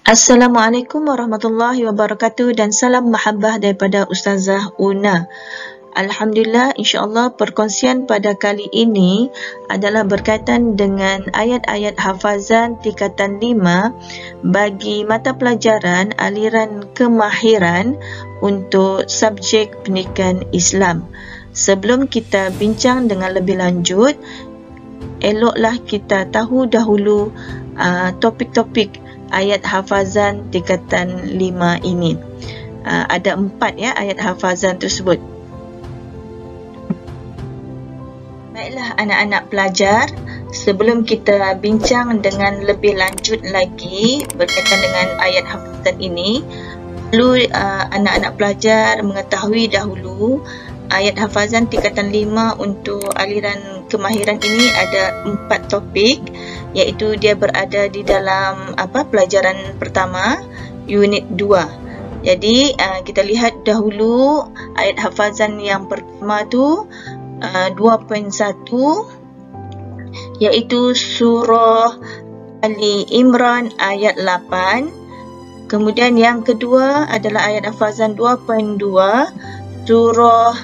Assalamualaikum warahmatullahi wabarakatuh dan salam mahabbah daripada Ustazah Una. Alhamdulillah, insya-Allah perkongsian pada kali ini adalah berkaitan dengan ayat-ayat hafazan tingkatan 5 bagi mata pelajaran aliran kemahiran untuk subjek pendidikan Islam. Sebelum kita bincang dengan lebih lanjut, eloklah kita tahu dahulu topik-topik ayat hafazan tingkatan 5 ini. Ada 4 ya ayat hafazan tersebut. Baiklah anak-anak pelajar, sebelum kita bincang dengan lebih lanjut lagi berkaitan dengan ayat hafazan ini, perlu anak-anak pelajar mengetahui dahulu ayat hafazan tingkatan 5 untuk aliran kemahiran ini ada 4 topik, iaitu dia berada di dalam pelajaran pertama unit 2. Jadi kita lihat dahulu ayat hafazan yang pertama tu 2.1, iaitu surah Ali Imran ayat 8. Kemudian yang kedua adalah ayat hafazan 2.2 surah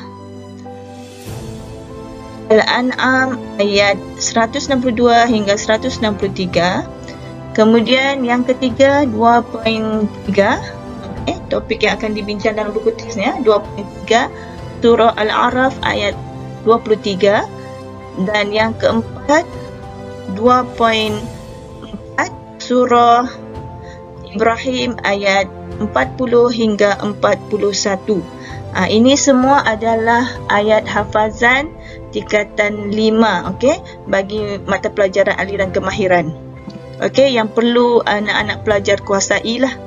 Al-An'am ayat 162 hingga 163. Kemudian yang ketiga 2.3, topik yang akan dibincang dalam buku tulisnya 2.3 surah Al-A'raf ayat 23. Dan yang keempat 2.4 surah Ibrahim ayat 40 hingga 41. Ini semua adalah ayat hafazan tingkatan 5, bagi mata pelajaran aliran kemahiran. Yang perlu anak-anak pelajar kuasailah.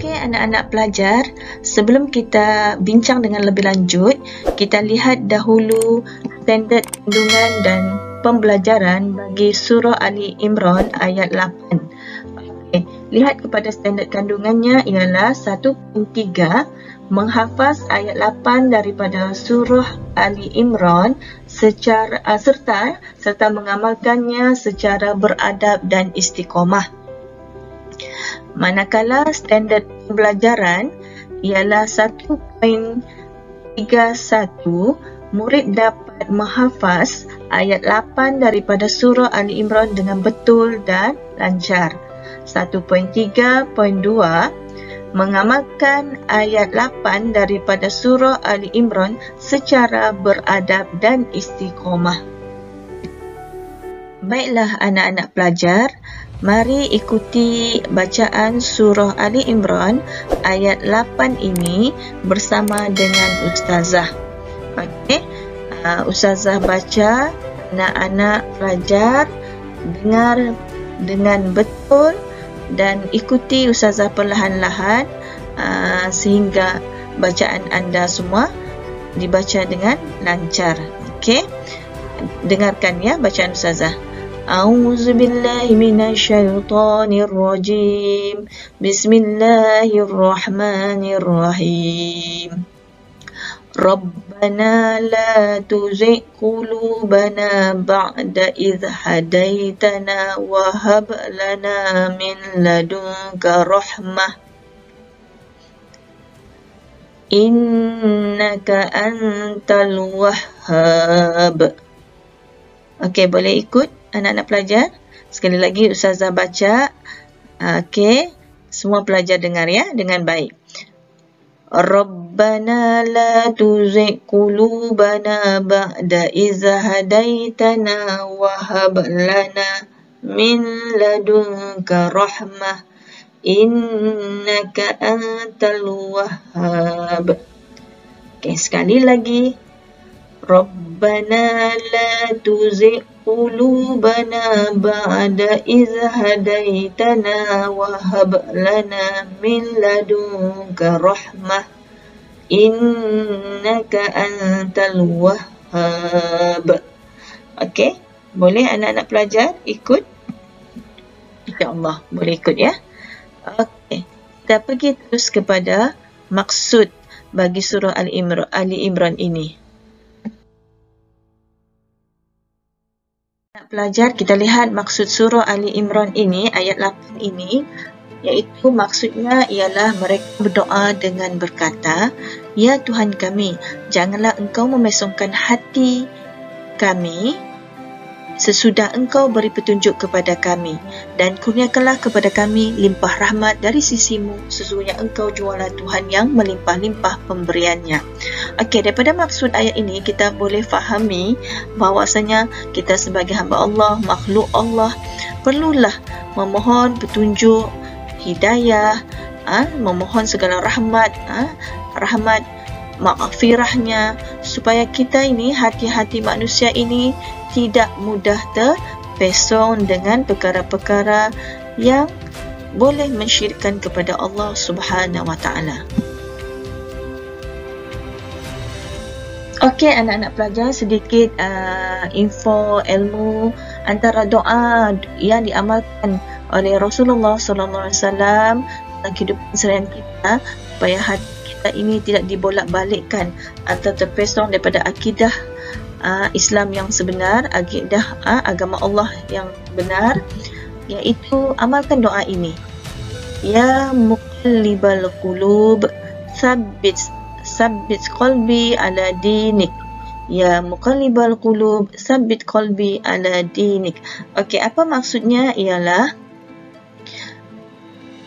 Anak-anak pelajar, sebelum kita bincang dengan lebih lanjut, kita lihat dahulu standard kandungan dan pembelajaran bagi surah Ali Imran ayat 8. Lihat kepada standard kandungannya ialah 1.3, menghafaz ayat 8 daripada surah Ali Imran serta mengamalkannya secara beradab dan istiqamah. Manakala standard pembelajaran ialah 1.31, murid dapat menghafaz ayat 8 daripada surah Ali Imran dengan betul dan lancar. 1.3.2, mengamalkan ayat 8 daripada surah Ali Imran secara beradab dan istiqamah. Baiklah anak-anak pelajar, mari ikuti bacaan surah Ali Imran ayat 8 ini bersama dengan Ustazah. Ustazah baca, anak-anak pelajar dengar dengan betul dan ikuti Ustazah perlahan-lahan sehingga bacaan anda semua dibaca dengan lancar. Dengarkan ya bacaan Ustazah. A'udzubillahi minasyaitonirrajim. Bismillahirrahmanirrahim. Rabbana la tuzigh qulubana ba'da idh hadaitana wa hab lana min ladunka rahmah innaka antal wahhab. Boleh ikut anak-anak pelajar? Sekali lagi Ustazah baca. Semua pelajar dengar ya dengan baik. Rabbana la tuzigh qulubana ba'da idh hadaitana wa hab lana min ladunka rahmah innaka antal wahhab. Sekali lagi. Rabbana la tuzigh qulubana ba'da idh hadaitana wa hab lana min ladunka rahmah innaka antal wahhab. Boleh anak-anak pelajar ikut? InsyaAllah boleh ikut ya. Kita pergi terus kepada maksud bagi surah Ali Imran ini. Pelajar, kita lihat maksud surah Ali Imran ini, ayat 8 ini. iaitu maksudnya ialah mereka berdoa dengan berkata, "Ya Tuhan kami, janganlah Engkau memesongkan hati kami sesudah Engkau beri petunjuk kepada kami, dan kurniakanlah kepada kami limpah rahmat dari sisimu, sesungguhnya Engkau jualah Tuhan yang melimpah-limpah pemberiannya." Okey, daripada maksud ayat ini kita boleh fahami bahawasanya kita sebagai hamba Allah, makhluk Allah, perlulah memohon petunjuk, hidayah, memohon segala rahmat, rahmat maghfirahnya, supaya kita ini, hati-hati manusia ini tidak mudah terpesong dengan perkara-perkara yang boleh mensyirikkan kepada Allah Subhanahu wa taala. Okey, anak-anak pelajar, sedikit info ilmu antara doa yang diamalkan oleh Rasulullah sallallahu alaihi wasallam dalam kehidupan seharian kita, supaya hati kita ini tidak dibolak-balikkan atau terpesong daripada akidah Islam yang sebenar, akidah agama Allah yang benar, iaitu amalkan doa ini. Ya muqallibal qulub, tsabbit qalbi ala dinik. Ya muqallibal qulub, tsabbit qalbi ala dinik. Okey, apa maksudnya ialah,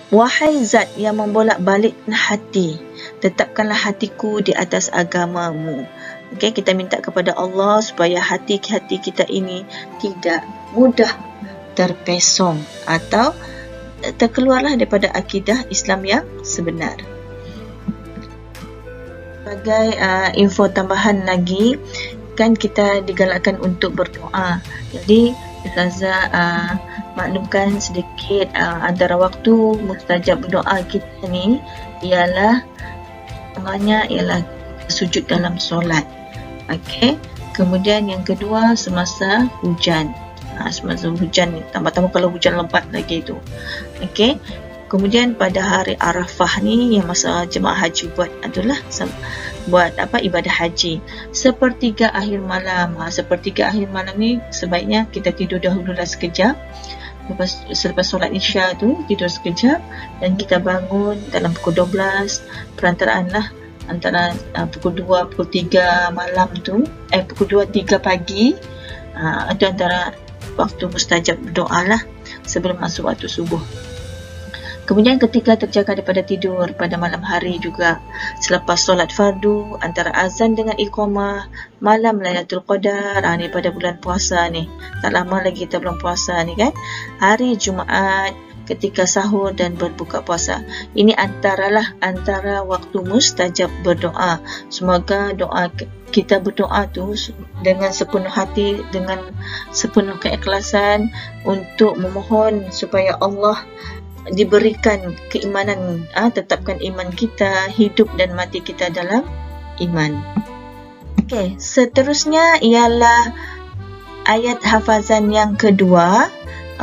wahai zat yang membolak-balikkan hati, tetapkanlah hatiku di atas agamamu. Okey, kita minta kepada Allah supaya hati-hati kita ini tidak mudah terpesong atau terkeluarlah daripada akidah Islam yang sebenar. Sebagai info tambahan lagi, kan kita digalakkan untuk berdoa. Jadi Ustazah maklumkan sedikit, antara waktu mustajab berdoa kita ni ialah ialah sujud dalam solat. Okey. Kemudian yang kedua semasa hujan. Semasa hujan ni, tambah-tambah kalau hujan lebat lagi tu. Okey. Kemudian pada hari Arafah ni, yang masa jemaah haji buat ibadah haji, sepertiga akhir malam. Sepertiga akhir malam ni sebaiknya kita tidur dahululah sekejap. Selepas solat Isya tu tidur sekejap, dan kita bangun dalam pukul 12, perantaraan lah antara pukul 2, pukul 3 malam tu, pukul 2, 3 pagi. Itu antara waktu mustajab berdoa lah sebelum masuk waktu subuh. Kemudian ketika terjaga daripada tidur pada malam hari juga, selepas solat fardu, antara azan dengan iqamah, malam Lailatul Qadar, ni pada bulan puasa ni, tak lama lagi kita bulan puasa ni kan, hari Jumaat, ketika sahur dan berbuka puasa. Ini antara waktu mustajab berdoa. Semoga doa kita berdoa tu dengan sepenuh hati, dengan sepenuh keikhlasan, untuk memohon supaya Allah diberikan keimanan, tetapkan iman kita, hidup dan mati kita dalam iman. Okey, seterusnya ialah ayat hafazan yang kedua.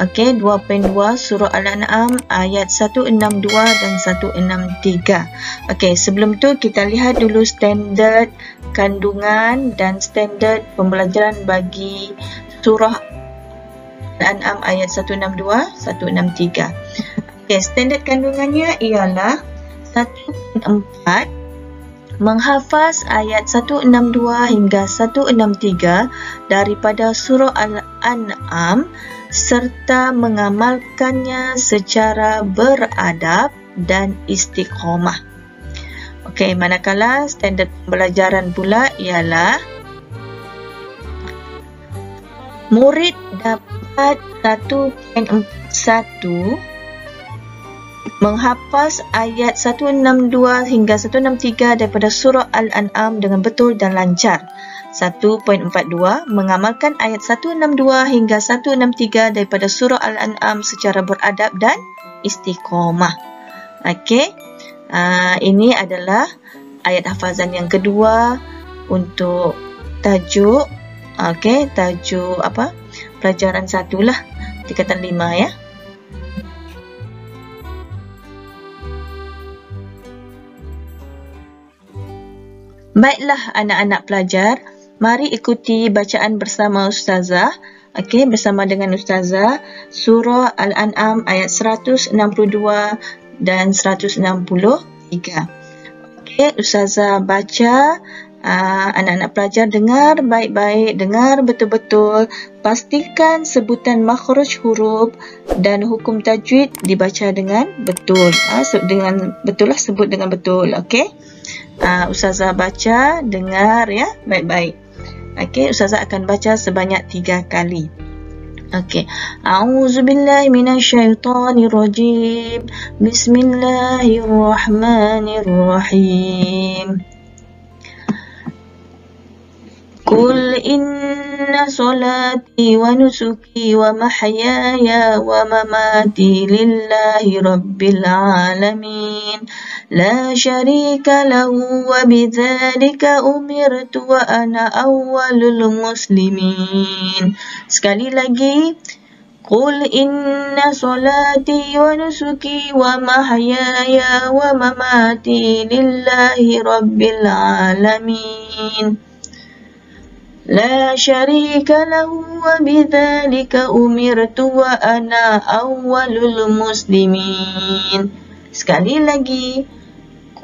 Okey, 2.2 surah Al-An'am ayat 162 dan 163. Okey, sebelum tu kita lihat dulu standard kandungan dan standard pembelajaran bagi surah Al-An'am ayat 162, 163. Okey, standard kandungannya ialah 1.4 menghafaz ayat 162 hingga 163 daripada surah Al-An'am serta mengamalkannya secara beradab dan istiqamah. Okey, manakala standard pembelajaran pula ialah murid dapat 1.41 menghafaz ayat 162 hingga 163 daripada surah Al-An'am dengan betul dan lancar. 1.42 mengamalkan ayat 162 hingga 163 daripada surah Al-An'am secara beradab dan istiqamah. Okey, ini adalah ayat hafazan yang kedua untuk tajuk. Okey, tajuk pelajaran 1 lah, tingkatan 5 ya. Baiklah anak-anak pelajar, Mari ikuti bacaan bersama Ustazah. Okey, bersama dengan Ustazah, surah Al-An'am ayat 162 dan 163. Okey, Ustazah baca, anak-anak pelajar dengar baik-baik, dengar betul-betul, pastikan sebutan makhraj huruf dan hukum tajwid dibaca dengan betul. Dengan betul lah, sebut dengan betul. Okey, Ustazah baca, dengar ya baik-baik. Okey, Ustazah akan baca sebanyak 3 kali. Okey. A'udzubillahi minasyaitonirrajim. Bismillahirrahmanirrahim. Qul inna salati wa nusuki wa mahyaya wa mamati lillahi rabbil alamin. La syarika lahu wa bidzalika umirtu wa ana awwalul muslimin. Sekali lagi. Qul inna salati wa nusuki wa mahyaya wa mamati lillahi rabbil alamin. La syarika lahu wa bidzalika umirtu wa ana awwalul muslimin. Sekali lagi.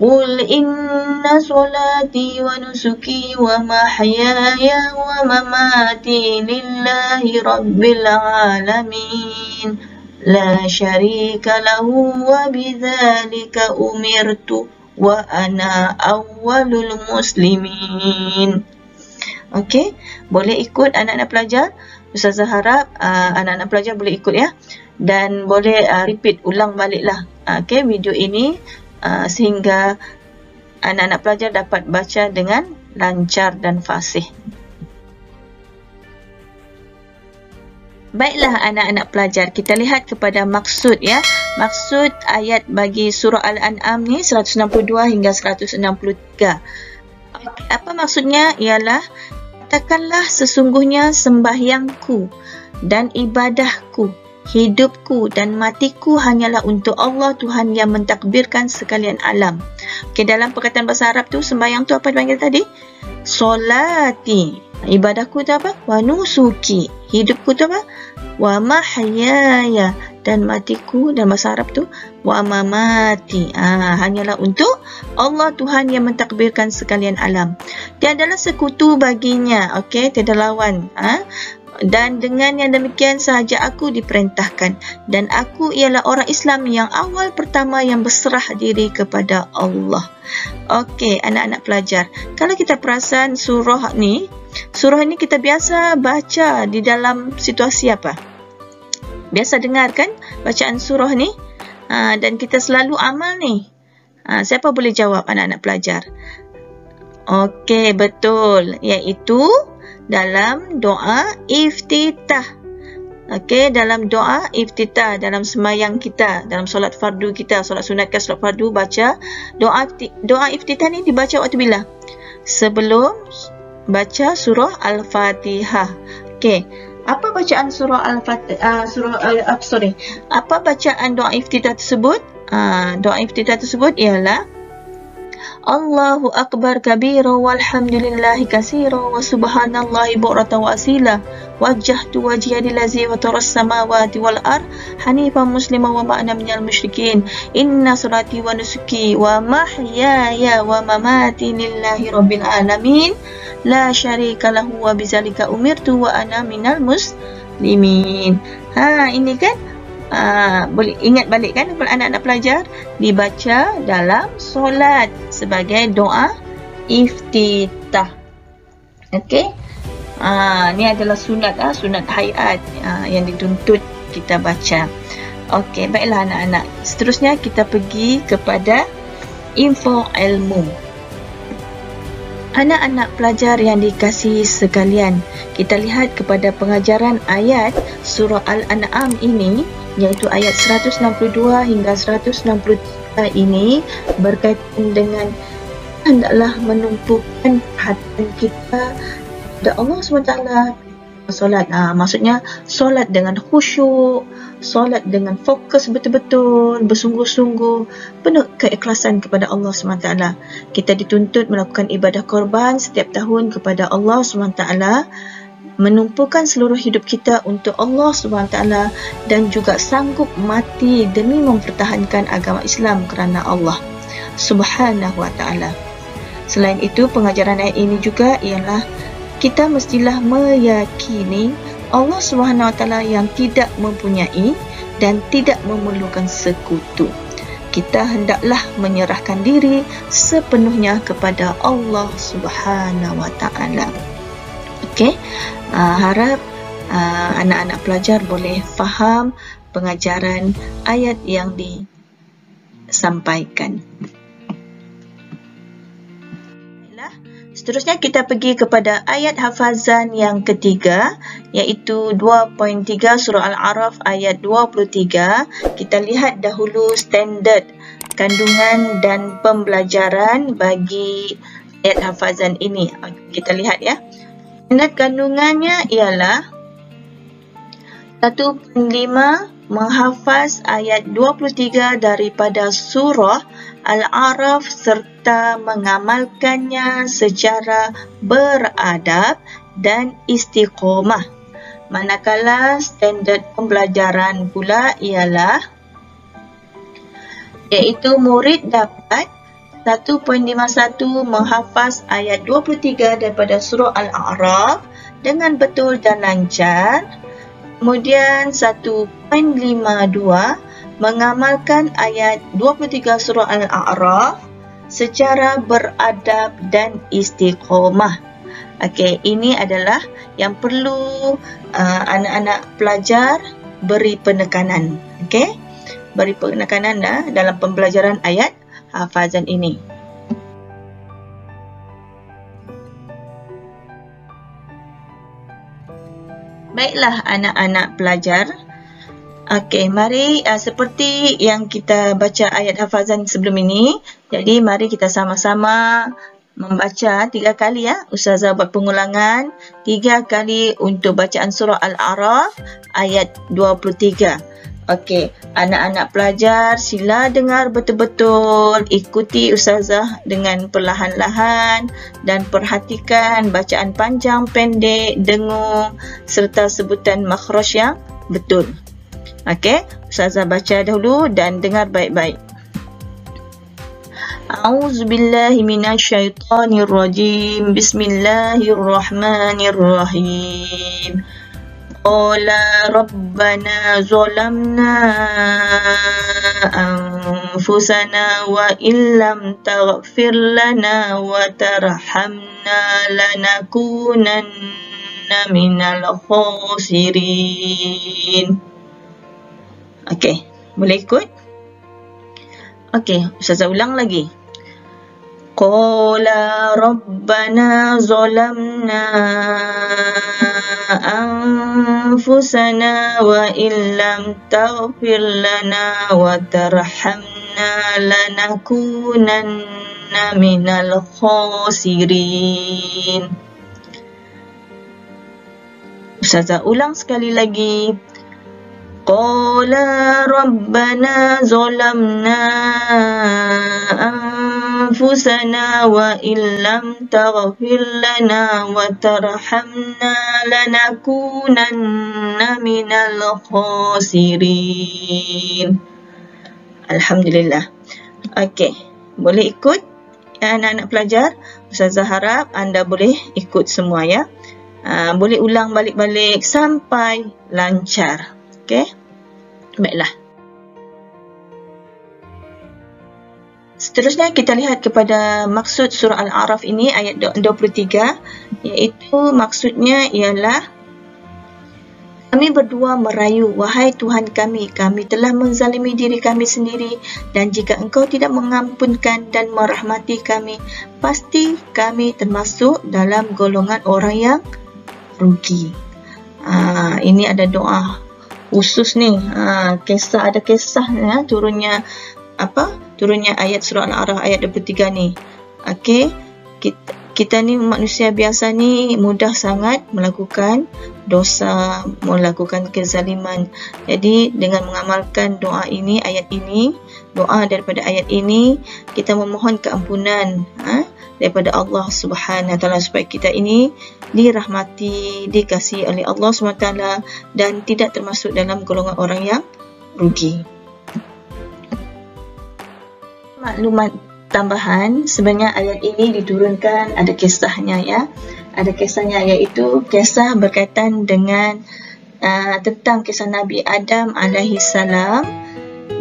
Qul inna salati wa nusuki wa mahyaya wa mamati lillahi rabbil alamin. La syarika lahu wa bidzalika umirtu wa ana awwalul muslimin. Okey, boleh ikut anak-anak pelajar. Ustazah harap anak-anak pelajar boleh ikut ya. Dan boleh repeat ulang baliklah okey video ini sehingga anak-anak pelajar dapat baca dengan lancar dan fasih. Baiklah anak-anak pelajar, kita lihat kepada maksud ya. Maksud ayat bagi surah Al-An'am ni 162 hingga 163. Apa maksudnya? Ialah katakanlah sesungguhnya sembahyangku dan ibadahku, hidupku dan matiku hanyalah untuk Allah Tuhan yang mentakbirkan sekalian alam. Okey, dalam perkataan bahasa Arab tu sembahyang tu apa dipanggil tadi? Solati. Ibadahku tu apa? Wa nusuki. Hidupku tu apa? Wa mahyaya. Dan matiku dalam bahasa Arab tu wa mamati. Hanyalah untuk Allah Tuhan yang mentakbirkan sekalian alam. Dia adalah sekutu baginya. Okey, tiada lawan. Dan dengan yang demikian sahaja aku diperintahkan. Dan aku ialah orang Islam yang awal pertama yang berserah diri kepada Allah. Okey, anak-anak pelajar. Kalau kita perasan surah ni kita biasa baca di dalam situasi apa? Biasa dengar kan bacaan surah ni? Dan kita selalu amal ni. Siapa boleh jawab anak-anak pelajar? Okey, betul. Iaitu dalam doa iftitah. Okey, dalam doa iftitah, dalam semayang kita, dalam solat fardu kita, solat sunat ke solat fardu, baca doa iftitah ni dibaca waktu bila? Sebelum baca surah Al-Fatihah. Okey. Apa bacaan surah Al-Fatihah? Apa bacaan doa iftitah tersebut? Doa iftitah tersebut ialah Allahu Akbar kabira walhamdulillahi katsira wa subhanallahi bukratan wa asila wajjahtu wajhiya lillazi fataras samawati wal ard hanifan musliman wa ma ana minal musyrikin inna salati wa nusuki wa mahyaya wa mamati lillahi rabbil alamin la syarika lahu wa bidzalika umirtu wa ana minal muslimin. Ini kan boleh ingat balik kan anak-anak pelajar, dibaca dalam solat sebagai doa iftitah. Okey. Ni adalah sunat sunat hayat yang dituntut kita baca. Okey, baiklah anak-anak. Seterusnya kita pergi kepada info ilmu. Anak-anak pelajar yang dikasihi sekalian, kita lihat kepada pengajaran ayat surah Al-An'am ini, iaitu ayat 162 hingga 163 ini berkaitan dengan hendaklah menumpukan perhatian kita kepada Allah SWT, solat. Maksudnya solat dengan khusyuk, solat dengan fokus betul-betul, bersungguh-sungguh, penuh keikhlasan kepada Allah SWT. Kita dituntut melakukan ibadah korban setiap tahun kepada Allah SWT, menumpukan seluruh hidup kita untuk Allah SWT, dan juga sanggup mati demi mempertahankan agama Islam kerana Allah Subhanahu wa ta'ala. Selain itu, pengajaran ayat ini juga ialah kita mestilah meyakini Allah Subhanahu wa ta'ala yang tidak mempunyai dan tidak memerlukan sekutu. Kita hendaklah menyerahkan diri sepenuhnya kepada Allah Subhanahu wa ta'ala. Okey, harap anak-anak pelajar boleh faham pengajaran ayat yang disampaikan. Seterusnya kita pergi kepada ayat hafazan yang ketiga, iaitu 2.3 surah Al-A'raf ayat 23. Kita lihat dahulu standard kandungan dan pembelajaran bagi ayat hafazan ini. Kita lihat ya. Standard kandungannya ialah 1.5 menghafaz ayat 23 daripada surah Al-A'raf serta mengamalkannya secara beradab dan istiqomah. Manakala standard pembelajaran pula ialah iaitu murid dapat 1.51 menghafaz ayat 23 daripada surah Al-A'raf dengan betul dan lancar. Kemudian 1.52 mengamalkan ayat 23 surah Al-A'raf secara beradab dan istiqomah. Okey, ini adalah yang perlu anak-anak pelajar beri penekanan. Okey, beri penekanan dalam pembelajaran ayat hafazan ini. Baiklah anak-anak pelajar. Okey, mari seperti yang kita baca ayat hafazan sebelum ini. Jadi mari kita sama-sama membaca 3 kali ya. Ustazah buat pengulangan 3 kali untuk bacaan surah Al-A'raf ayat 23. Okey, anak-anak pelajar sila dengar betul-betul, ikuti Ustazah dengan perlahan-lahan dan perhatikan bacaan panjang, pendek, dengung serta sebutan makhraj yang betul. Okey, Ustazah baca dahulu dan dengar baik-baik. A'udzubillahi minasyaitonirrajim. Bismillahirrahmanirrahim. Qala rabbana zalamna anfusana wa illam taghfir lana wa tarhamna lanakunanna minal khasirin. Okey, boleh ikut? Okey, Ustazah ulang lagi. Qala rabbana zalamna anfusana wa illam taghfir lana wa tarhamna lanakunanna minal khasirin. Ustazah ulang sekali lagi. Qala rabbana zalamna anfusana wa illam taghfir lana wa tarhamna lanakunanna minal khasirin. Alhamdulillah. Okey, boleh ikut anak-anak pelajar? Ustazah harap anda boleh ikut semua ya. Boleh ulang balik-balik sampai lancar. Okey. Baiklah. Seterusnya kita lihat kepada maksud surah Al-A'raf ini ayat 23, iaitu maksudnya ialah kami berdua merayu, wahai Tuhan kami telah menzalimi diri kami sendiri, dan jika Engkau tidak mengampunkan dan merahmati kami, pasti kami termasuk dalam golongan orang yang rugi. Ini ada doa khusus ni. Ada kisah ya, turunnya ayat surah Al-A'raf ayat 23 ni. Okey, kita ni manusia biasa ni mudah sangat melakukan dosa, melakukan kezaliman. Jadi dengan mengamalkan doa ini, ayat ini, doa daripada ayat ini, kita memohon keampunan daripada Allah Subhanahu Wa Taala supaya kita ini dirahmati, dikasihi oleh Allah Subhanahu Wa Taala dan tidak termasuk dalam golongan orang yang rugi. Maklumat tambahan, sebenarnya ayat ini diturunkan ada kisahnya ya. Ada kisahnya, iaitu kisah berkaitan dengan tentang kisah Nabi Adam alaihi salam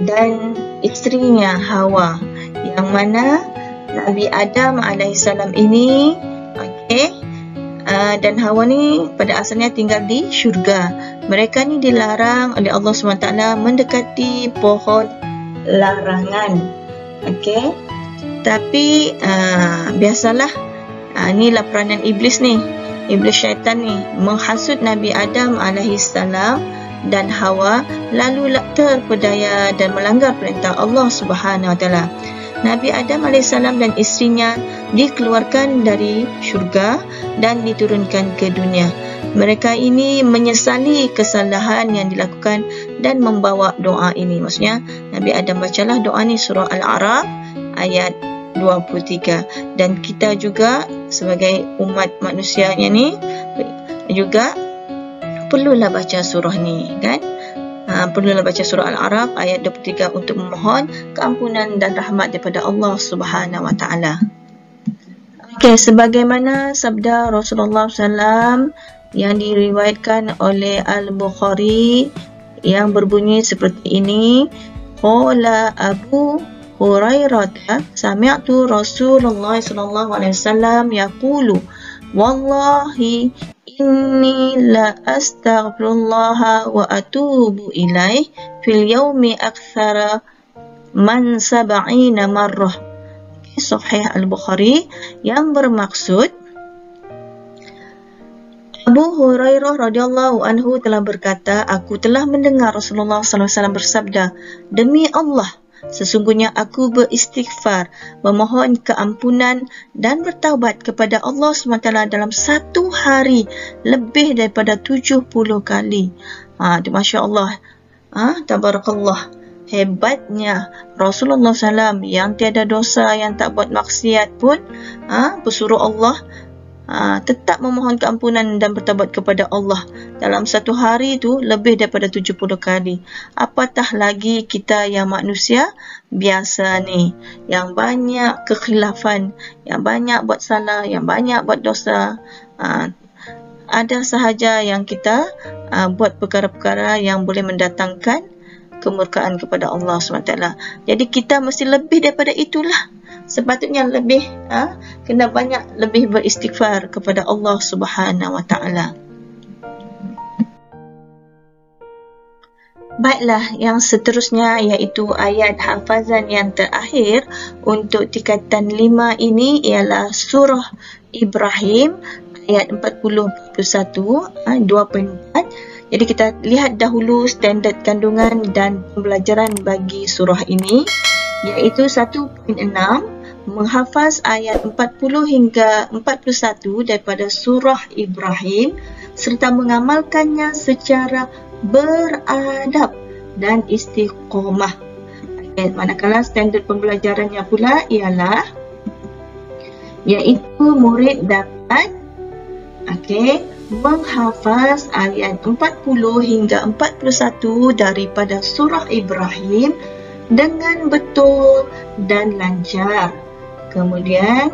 dan isterinya Hawa, yang mana Nabi Adam alaihi salam ini dan Hawa ni pada asalnya tinggal di syurga. Mereka ni dilarang oleh Allah SWT mendekati pohon larangan. Tapi biasalah, inilah peranan iblis ni, iblis syaitan ni menghasut Nabi Adam alaihi salam dan Hawa, lalu terpedaya dan melanggar perintah Allah Subhanahu Wa Taala. Nabi Adam AS dan isterinya dikeluarkan dari syurga dan diturunkan ke dunia. Mereka ini menyesali kesalahan yang dilakukan dan membawa doa ini. Maksudnya Nabi Adam bacalah doa ni, surah Al-A'raf ayat 23. Dan kita juga sebagai umat manusianya ni juga perlulah baca surah ni kan. Perlulah baca surah Al-A'raf ayat 23 untuk memohon keampunan dan rahmat daripada Allah Subhanahu Wa Taala. Sebagaimana sabda Rasulullah SAW yang diriwayatkan oleh Al-Bukhari yang berbunyi seperti ini, qala Abu Hurairah sami'tu Rasulullah sallallahu alaihi wasallam yaqulu wallahi inni la astaghfirullah wa atubu ilaih fil yaumi aktsara man 70 marrah. Sahih Al-Bukhari, yang bermaksud Abu Hurairah radhiyallahu anhu telah berkata, aku telah mendengar Rasulullah sallallahu alaihi wasallam bersabda, demi Allah, sesungguhnya aku beristighfar, memohon keampunan dan bertaubat kepada Allah SWT dalam satu hari lebih daripada 70 kali. Masya Allah. Tabarakallah. Hebatnya Rasulullah SAW yang tiada dosa, yang tak buat maksiat pun, pesuruh Allah, tetap memohon keampunan dan bertaubat kepada Allah dalam satu hari itu lebih daripada 70 kali. Apatah lagi kita yang manusia biasa ni, yang banyak kekhilafan, yang banyak buat salah, yang banyak buat dosa. Ada sahaja yang kita buat perkara-perkara yang boleh mendatangkan kemurkaan kepada Allah SWT. Jadi kita mesti lebih daripada itulah. Sepatutnya lebih, kena banyak lebih beristighfar kepada Allah Subhanahu Wa Taala. Baiklah, yang seterusnya iaitu ayat hafazan yang terakhir untuk tingkatan 5 ini ialah surah Ibrahim ayat 40-41, 2.4. Jadi kita lihat dahulu standard kandungan dan pembelajaran bagi surah ini, iaitu 1.6, menghafaz ayat 40 hingga 41 daripada surah Ibrahim serta mengamalkannya secara beradab dan istiqomah. Manakala standard pembelajarannya pula ialah iaitu murid dapat menghafaz ayat 40 hingga 41 daripada surah Ibrahim dengan betul dan lancar. Kemudian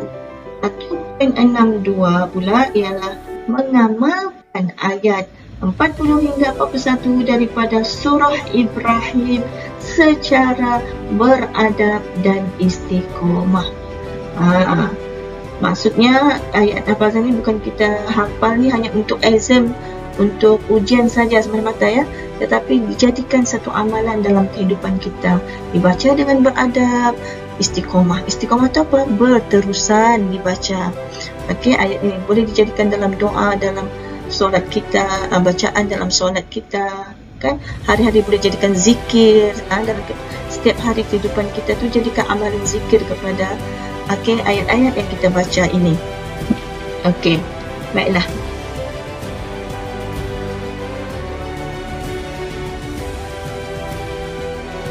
1.62 pula ialah mengamalkan ayat 40 hingga 41 daripada surah Ibrahim secara beradab dan istiqomah. Maksudnya ayat hafazan ni bukan kita hafal ni hanya untuk exam, untuk ujian saja semata-mata ya, tetapi dijadikan satu amalan dalam kehidupan kita. Dibaca dengan beradab, istiqomah. Istiqomah itu apa? Berterusan dibaca. Ayat ini boleh dijadikan dalam doa, dalam solat kita, bacaan dalam solat kita, kan? Hari-hari boleh jadikan zikir, dalam setiap hari kehidupan kita tu jadikan amalan zikir kepada ayat-ayat yang kita baca ini. Okey, baiklah.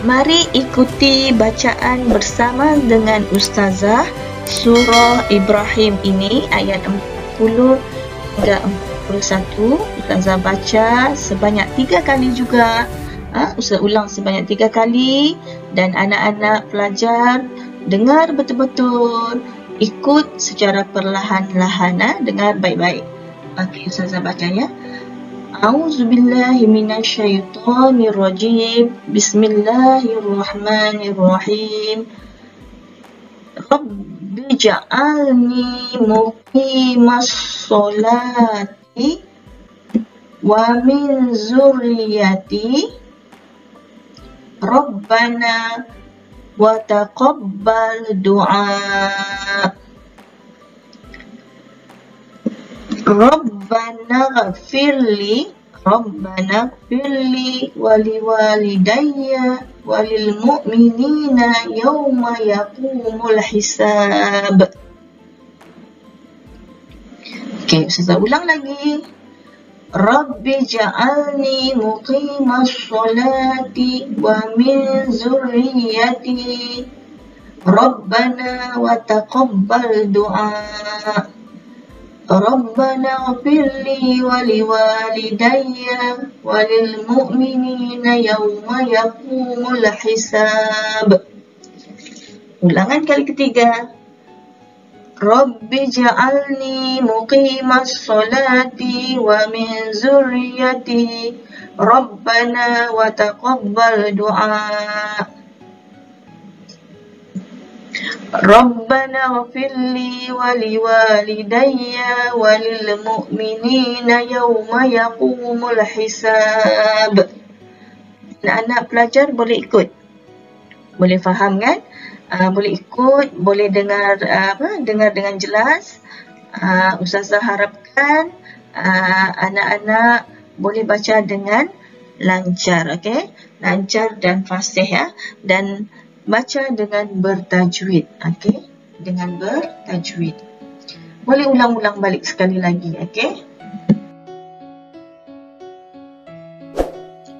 Mari ikuti bacaan bersama dengan Ustazah surah Ibrahim ini ayat 40 hingga 41. Ustazah baca sebanyak 3 kali juga. Ustazah ulang sebanyak 3 kali dan anak-anak pelajar dengar betul-betul, ikut secara perlahan-lahan. Dengar baik-baik. Okey, Ustazah baca ya. A'udzubillahi minasyaitonirrajim. Bismillahirrahmanirrahim. Rabbi ja'alni muqimas sholati wa min zurriyati. Rabbana wa taqabbal du'a. Rabbana ghafirli waliwalidayya walil mu'minina yawma yaqumul hisab. Okey, Ustazah ulang lagi. Rabbi ja'alni muqimas sholati wa min zurriyati. Rabbana wa taqabbal du'a. Rabbana ghfirli waliwalidayya walil mu'minina yawma yaqumul hisab. Ulangan kali ketiga. Rabbi ja'alni muqimas sholati wa min zurriyati. Rabbana wa taqabbal du'a. Rabbana ghfirli waliwalidayya walil mu'minina yawma yaqumul hisab. Anak-anak pelajar boleh ikut. Boleh faham kan? Boleh ikut, boleh dengar dengar dengan jelas. Ustazah harapkan anak-anak boleh baca dengan lancar, okey? Lancar dan fasih ya. Dan baca dengan bertajwid, okey? Dengan bertajwid. Boleh ulang-ulang balik sekali lagi, okey?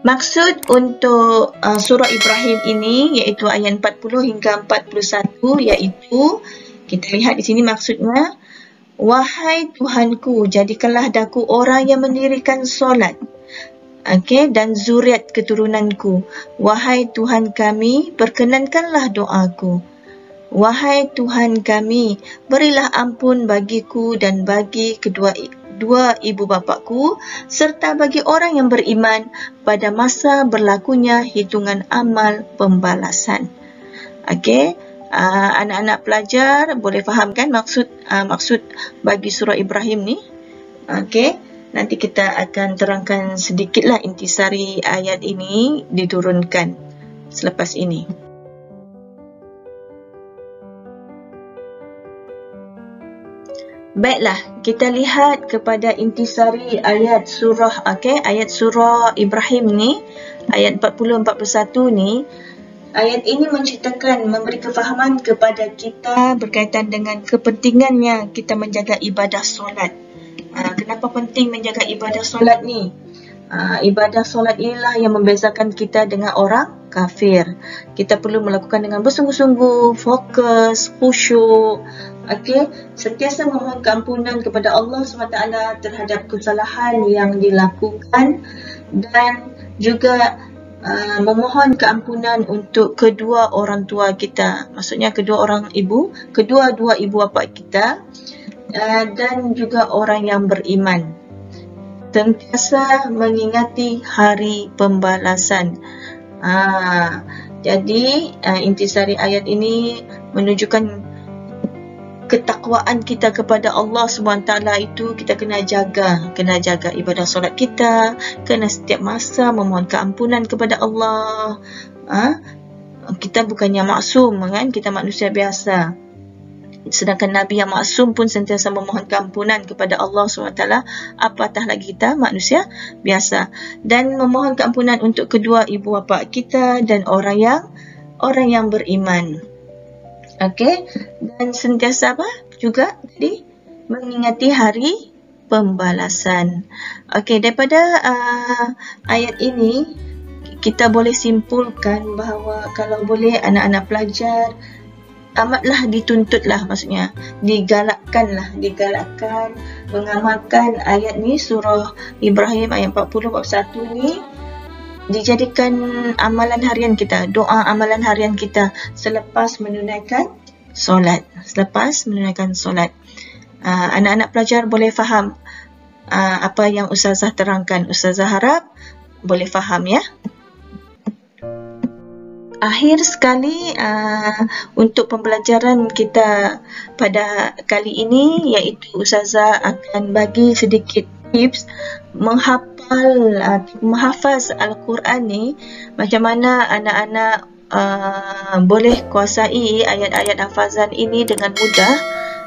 Maksud untuk surah Ibrahim ini iaitu ayat 40 hingga 41, iaitu kita lihat di sini maksudnya, wahai Tuhanku, jadikanlah daku orang yang mendirikan solat. Okey, dan zuriat keturunanku. Wahai Tuhan kami, perkenankanlah doaku. Wahai Tuhan kami, berilah ampun bagiku dan bagi dua ibu bapakku, serta bagi orang yang beriman pada masa berlakunya hitungan amal pembalasan. Okey, anak-anak pelajar boleh faham kan maksud bagi surah Ibrahim ni? Okey. Nanti kita akan terangkan sedikitlah intisari ayat ini diturunkan selepas ini. Baiklah, kita lihat kepada intisari ayat surah, ayat surah Ibrahim ni, ayat 40-41 ni. Ayat ini menceritakan, memberi kefahaman kepada kita berkaitan dengan kepentingannya kita menjaga ibadah solat. Kenapa penting menjaga ibadah solat ni? Ibadah solat inilah yang membezakan kita dengan orang kafir. Kita perlu melakukan dengan bersungguh-sungguh, fokus, khusyuk. Okey, sentiasa memohon keampunan kepada Allah SWT terhadap kesalahan yang dilakukan dan juga memohon keampunan untuk kedua orang tua kita. Maksudnya kedua dua ibu bapa kita. Dan juga orang yang beriman, sentiasa mengingati hari pembalasan. Jadi intisari ayat ini menunjukkan ketakwaan kita kepada Allah SWT itu kita kena jaga ibadah solat kita, kena setiap masa memohon keampunan kepada Allah. Kita bukannya maksum kan, kita manusia biasa. Sedangkan Nabi yang maksum pun sentiasa memohon keampunan kepada Allah SWT, apatah lagi kita manusia biasa. Dan memohon keampunan untuk kedua ibu bapa kita dan orang yang beriman. Okey, dan sentiasa juga tadi mengingati hari pembalasan. Okey, daripada ayat ini kita boleh simpulkan bahawa kalau boleh anak-anak pelajar amatlah dituntutlah, maksudnya digalakkan mengamalkan ayat ni, surah Ibrahim ayat 40-41 ni dijadikan amalan harian kita, doa amalan harian kita selepas menunaikan solat. Anak-anak pelajar boleh faham apa yang Ustazah terangkan. Ustazah harap boleh faham, ya. Akhir sekali untuk pembelajaran kita pada kali ini, iaitu Ustazah akan bagi sedikit tips menghafaz Al-Quran ni, macam mana anak-anak boleh kuasai ayat-ayat hafazan ini dengan mudah.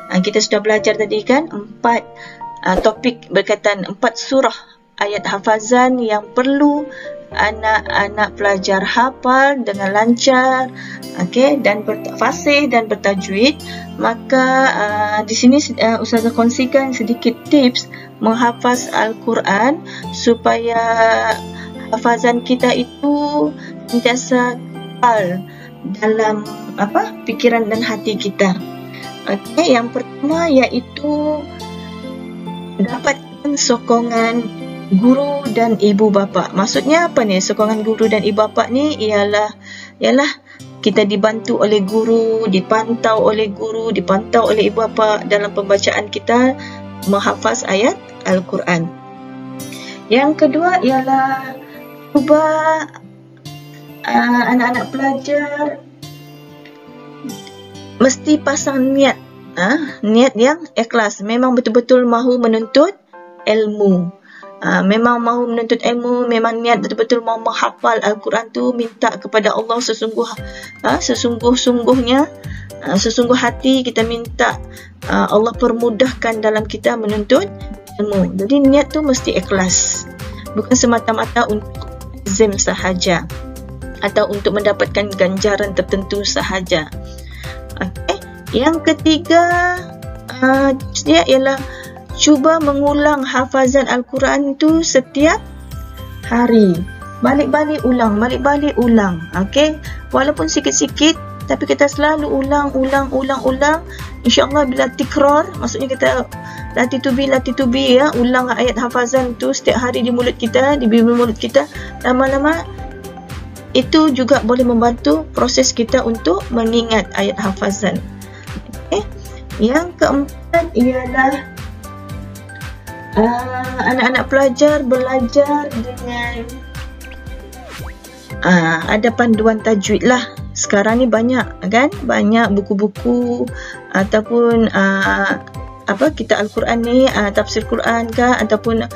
Kita sudah belajar tadi kan 4 topik berkaitan 4 surah ayat hafazan yang perlu anak-anak pelajar hafal dengan lancar, okey, dan fasih dan bertajwid. Maka di sini Ustazah kongsikan sedikit tips menghafaz Al-Quran supaya hafazan kita itu sentiasa kekal dalam fikiran dan hati kita. Okey, yang pertama iaitu dapatkan sokongan guru dan ibu bapa. Maksudnya apa ni? Sokongan guru dan ibu bapa ni ialah kita dibantu oleh guru, dipantau oleh guru, dipantau oleh ibu bapa dalam pembacaan kita menghafaz ayat Al-Quran. Yang kedua ialah cuba anak-anak pelajar mesti pasang niat yang ikhlas, memang betul-betul mahu menuntut ilmu. Memang mahu menuntut ilmu, memang niat betul-betul mahu menghafal Al-Quran tu, minta kepada Allah sesungguh-sungguhnya, sesungguh hati kita minta Allah permudahkan dalam kita menuntut ilmu. Jadi niat tu mesti ikhlas, bukan semata-mata untuk izin sahaja atau untuk mendapatkan ganjaran tertentu sahaja. Okay. Yang ketiga dia ialah cuba mengulang hafazan Al-Quran itu setiap hari. Balik-balik ulang. Okey, walaupun sikit-sikit tapi kita selalu ulang. InsyaAllah bila tikrar, maksudnya kita latih tubi ya, ulang ayat hafazan tu setiap hari di mulut kita, di bibir mulut kita, lama-lama itu juga boleh membantu proses kita untuk mengingat ayat hafazan. Okay. Yang keempat ialah anak-anak pelajar belajar dengan ada panduan tajwid lah. Sekarang ni banyak buku-buku ataupun kitab Al-Quran ni, tafsir Quran ke, ataupun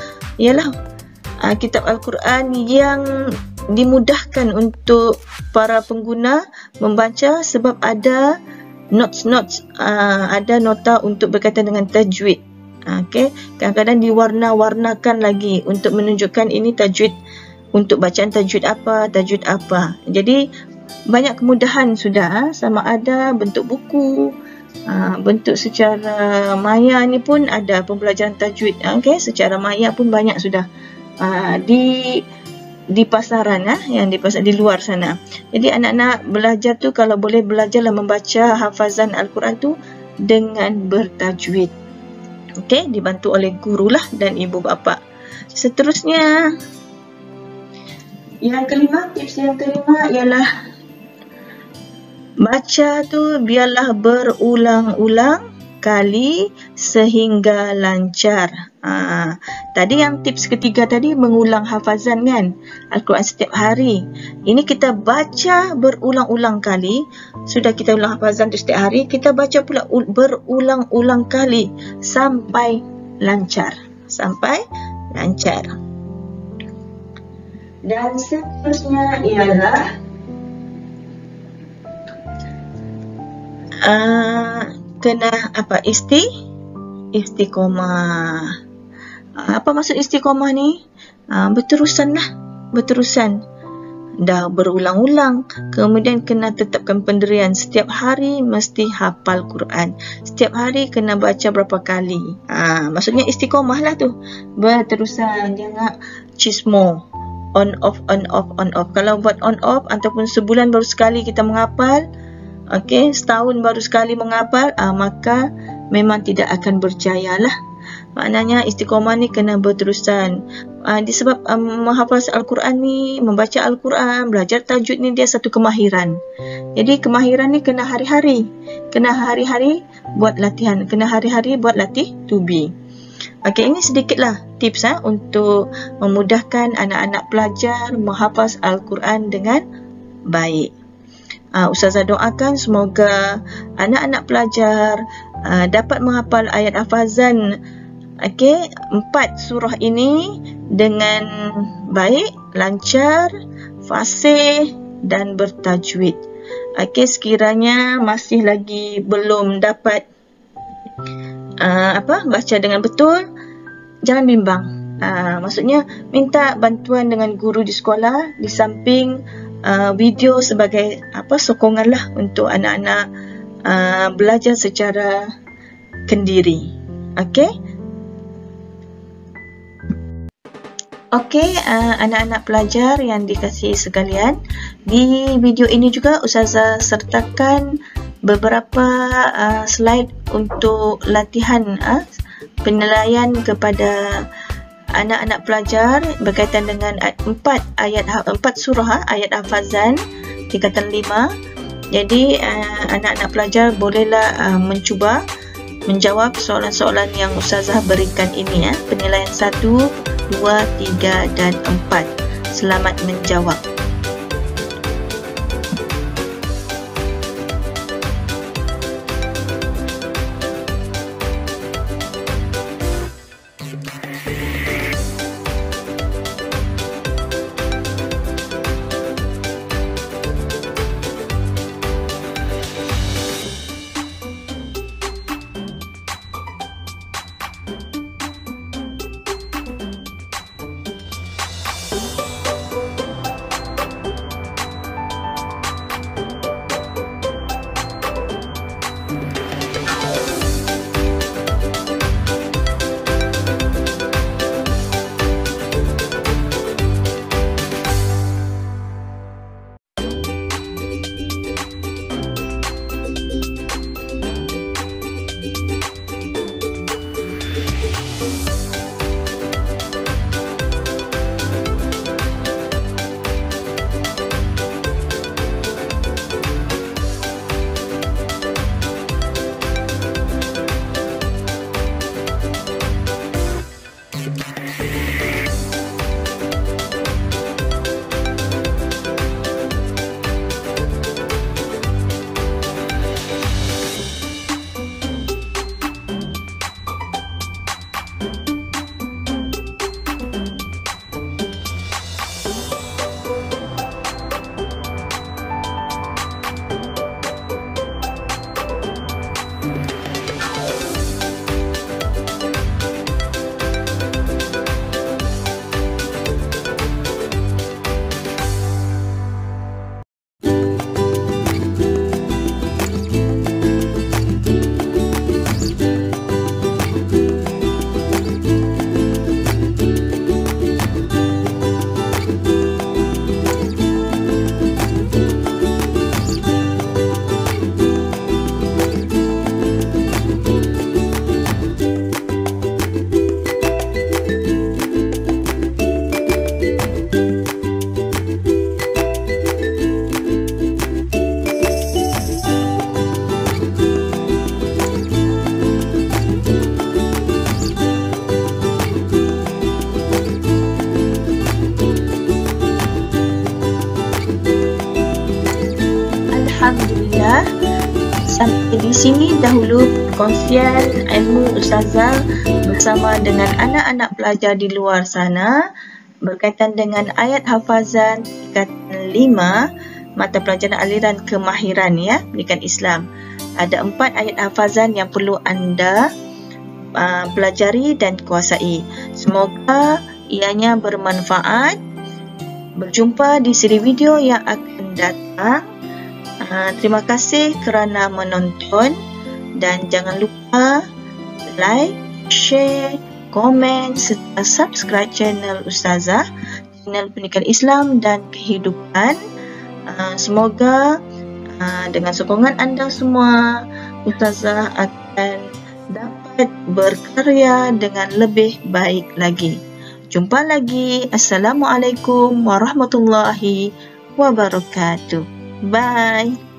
kitab Al-Quran yang dimudahkan untuk para pengguna membaca, sebab ada notes, ada nota untuk berkaitan dengan tajwid. Okay. Kadang-kadang diwarna-warnakan lagi untuk menunjukkan ini tajwid, untuk bacaan tajwid apa. Jadi banyak kemudahan sudah, sama ada bentuk buku, bentuk secara maya ni pun ada pembelajaran tajwid. Okay. Secara maya pun banyak sudah di pasaran, yang di pasar di luar sana. Jadi anak-anak belajar tu kalau boleh belajarlah membaca hafazan Al-Quran tu dengan bertajwid. Okey, dibantu oleh guru lah dan ibu bapa. Seterusnya, tips yang kelima ialah baca tu biarlah berulang-ulang kali sehingga lancar. Tadi yang tips ketiga tadi mengulang hafazan kan Al-Quran setiap hari. Ini kita baca berulang-ulang kali. Sudah kita ulang hafazan tu setiap hari, kita baca pula berulang-ulang kali sampai lancar. Dan seterusnya ialah kena istiqomah. Apa maksud istiqomah ni? Berterusan. dah berulang-ulang. Kemudian kena tetapkan pendirian, setiap hari mesti hafal Quran, setiap hari kena baca berapa kali. Maksudnya istiqomah lah tu, berterusan, jangan cismo, on off. Kalau buat on off ataupun sebulan baru sekali kita menghafal, setahun baru sekali menghafal, maka memang tidak akan berjaya lah. Maknanya istiqomah ni kena berterusan. Disebab menghafal Al-Quran ni, membaca Al-Quran, belajar tajwid ni dia satu kemahiran. Jadi kemahiran ni kena hari-hari. Kena hari-hari buat latihan. Kena hari-hari buat latih tubi. Ini sedikitlah tips untuk memudahkan anak-anak pelajar menghafaz Al-Quran dengan baik. Ustazah doakan semoga anak-anak pelajar dapat menghafal ayat hafazan 4 surah ini dengan baik, lancar, fasih dan bertajwid. Sekiranya masih lagi belum dapat baca dengan betul, jangan bimbang. Maksudnya minta bantuan dengan guru di sekolah, di samping video sebagai sokongan lah untuk anak-anak belajar secara kendiri. Anak-anak pelajar yang dikasihi sekalian, di video ini juga Ustazah sertakan beberapa slide untuk latihan penilaian kepada anak-anak pelajar berkaitan dengan 4 surah ayat hafazan tingkatan 5. Jadi anak-anak pelajar bolehlah mencuba menjawab soalan-soalan yang Ustazah berikan ini, penilaian 1, 2, 3 dan 4. Selamat menjawab. Alhamdulillah, sampai di sini dahulu perkongsian ilmu Ustazah bersama dengan anak-anak pelajar di luar sana berkaitan dengan ayat hafazan tingkatan 5 mata pelajaran aliran kemahiran pendidikan Islam. Ada 4 ayat hafazan yang perlu anda pelajari dan kuasai. Semoga ianya bermanfaat Berjumpa di siri video yang akan datang. Terima kasih kerana menonton dan jangan lupa like, share, komen serta subscribe channel Ustazah, channel Pendidikan Islam dan Kehidupan. Semoga dengan sokongan anda semua, Ustazah akan dapat berkarya dengan lebih baik lagi. Jumpa lagi. Assalamualaikum warahmatullahi wabarakatuh. Bye.